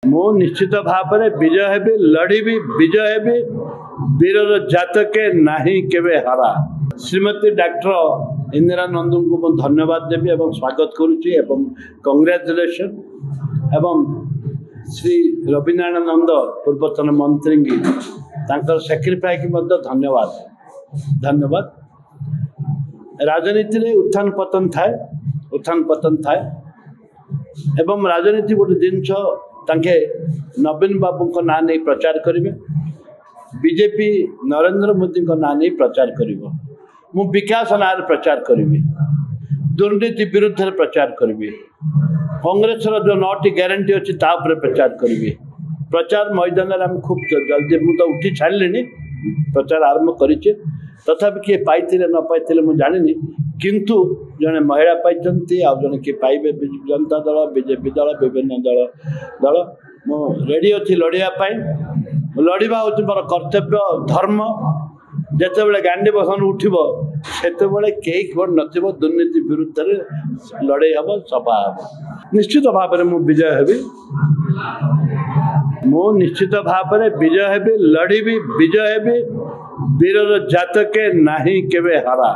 मु निश्चित भाव में विजय हेबी लड़ी विजय हेबी वीरर जातके नहीं केवे हरा। श्रीमती डॉक्टर इंदिरा नंदन को मैं धन्यवाद देवी एवं स्वागत करुच्ची एवं कांग्रेचुलेशन एवं श्री रविनारायण नंद पूर्वतन मंत्री की सैक्रिफाई की धन्यवाद धन्यवाद। राजनीति रे उत्थान पतन थाए एवं राजनीति गोटे जिनस तांके नवीन बाबू को ना नहीं प्रचार करेंगे बीजेपी नरेंद्र मोदी को ना नहीं प्रचार करिवो मु विकास ना प्रचार करी दुर्नीति विरुद्ध रे प्रचार करी कांग्रेस जो 9टी ग्यारंटी अच्छी प्रचार करी प्रचार मैदान में खूब जल्दी मुझे उठी छाड़ी प्रचार आरंभ करें तथापि किए पाई न पाई मुझे जानी किंतु जड़े महिला पाई जड़े किए पाइबे जनता दल बीजेपी दल विभिन्न दल दल मु रेडी अच्छी लड़ाई लड़वा हूँ मोर कर्तव्य धर्म जिते बड़े गांधी बसन उठब से कई खबर न दुर्नीति विरुद्ध में लड़े हम सभा हम निश्चित भाव में मु विजय हेबी मु निश्चित भाव में विजय हेबी लड़ी विजय हेबी वीरर जातके नहीं केवे हरा।